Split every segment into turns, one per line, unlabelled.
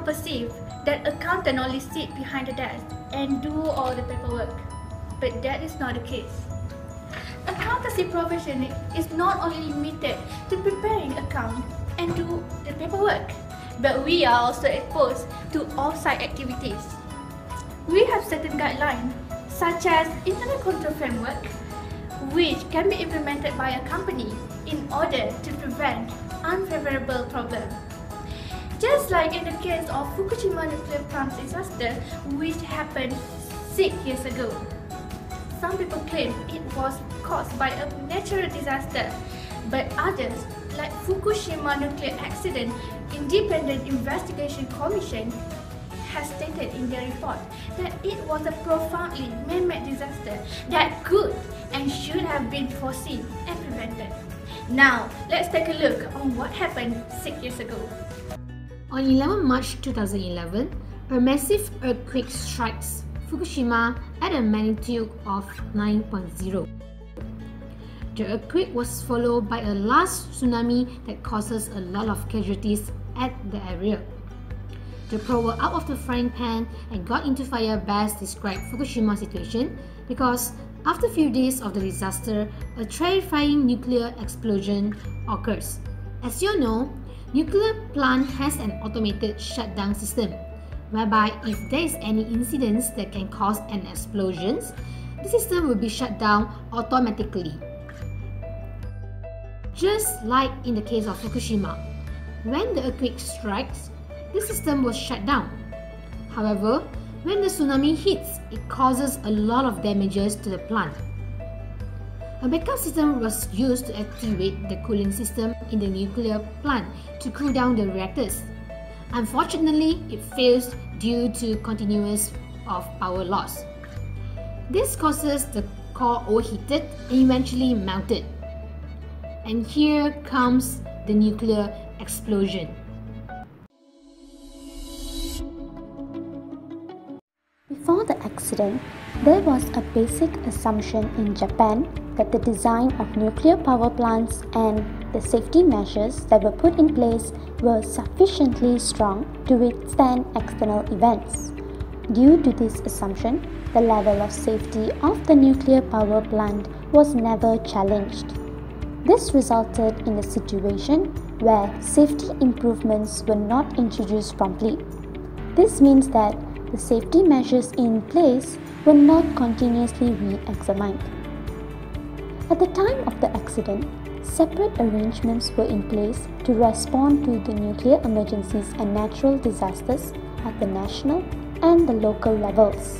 perceive that accountant only sit behind the desk and do all the paperwork, but that is not the case. Accountancy profession is not only limited to preparing account and do the paperwork, but we are also exposed to off-site activities. We have certain guidelines such as internal control framework, which can be implemented by a company in order to prevent unfavorable problems. Just like in the case of Fukushima nuclear plant disaster, which happened 6 years ago. Some people claim it was caused by a natural disaster, but others, like Fukushima nuclear accident, Independent Investigation Commission has stated in their report that it was a profoundly man-made disaster that could and should have been foreseen and prevented. Now, let's take a look on what happened 6 years ago.
On 11 March 2011, a massive earthquake strikes Fukushima at a magnitude of 9.0. The earthquake was followed by a large tsunami that causes a lot of casualties at the area. The probe were out of the frying pan and got into fire best described Fukushima's situation because after a few days of the disaster, a terrifying nuclear explosion occurs. As you know, nuclear plant has an automated shutdown system, whereby if there is any incidents that can cause an explosion, the system will be shut down automatically. Just like in the case of Fukushima, when the earthquake strikes, the system was shut down. However, when the tsunami hits, it causes a lot of damages to the plant. A backup system was used to activate the cooling system in the nuclear plant to cool down the reactors. Unfortunately, it fails due to continuous power loss. This causes the core overheated and eventually melted. And here comes the nuclear explosion.
Before the accident, there was a basic assumption in Japan that the design of nuclear power plants and the safety measures that were put in place were sufficiently strong to withstand external events. Due to this assumption, the level of safety of the nuclear power plant was never challenged. This resulted in a situation where safety improvements were not introduced promptly. This means that the safety measures in place were not continuously re-examined. At the time of the accident, separate arrangements were in place to respond to the nuclear emergencies and natural disasters at the national and the local levels.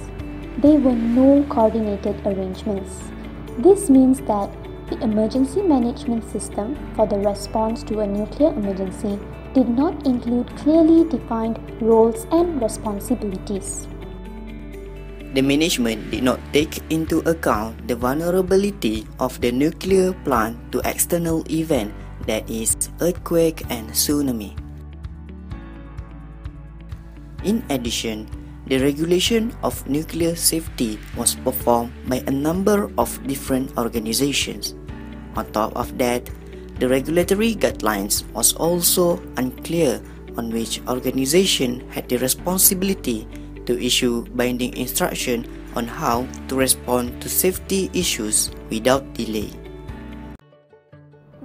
There were no coordinated arrangements. This means that the emergency management system for the response to a nuclear emergency did not include clearly defined roles and responsibilities.
The management did not take into account the vulnerability of the nuclear plant to external events, that is, earthquake and tsunami. In addition, the regulation of nuclear safety was performed by a number of different organizations. On top of that, the regulatory guidelines was also unclear on which organization had the responsibility to issue binding instruction on how to respond to safety issues without delay.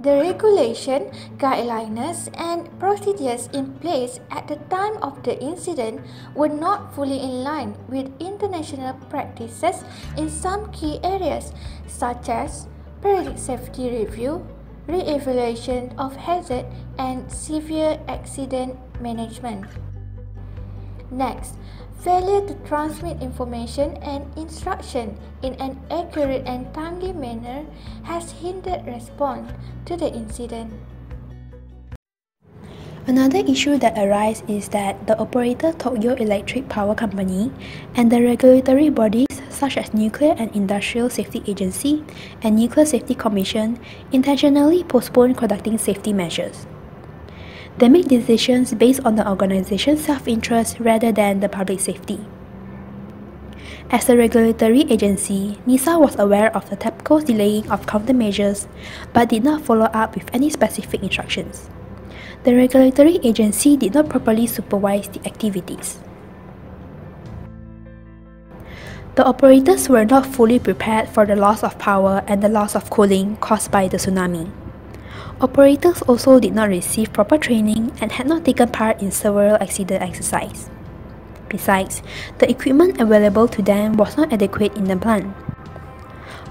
The regulation, guidelines, and procedures in place at the time of the incident were not fully in line with international practices in some key areas, such as periodic safety review, re-evaluation of hazard, and severe accident management. Next, failure to transmit information and instruction in an accurate and timely manner has hindered response to the incident.
Another issue that arises is that the operator Tokyo Electric Power Company and the regulatory bodies such as Nuclear and Industrial Safety Agency and Nuclear Safety Commission intentionally postpone conducting safety measures. They make decisions based on the organization's self-interest rather than the public safety. As a regulatory agency, NISA was aware of the TEPCO's delaying of countermeasures but did not follow up with any specific instructions. the regulatory agency did not properly supervise the activities. The operators were not fully prepared for the loss of power and the loss of cooling caused by the tsunami. Operators also did not receive proper training and had not taken part in several accident exercises. Besides, the equipment available to them was not adequate in the plant.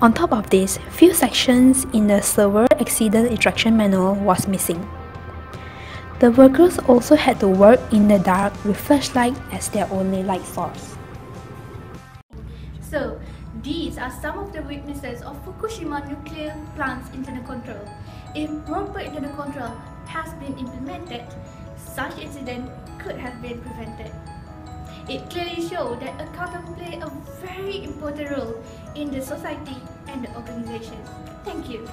On top of this, few sections in the server accident instruction manual was missing. The workers also had to work in the dark with flashlight as their only light source.
So, these are some of the weaknesses of Fukushima nuclear plant's internal control. If proper internal control has been implemented, such incident could have been prevented. It clearly shows that accountants play a very important role in the society and the organization. Thank you.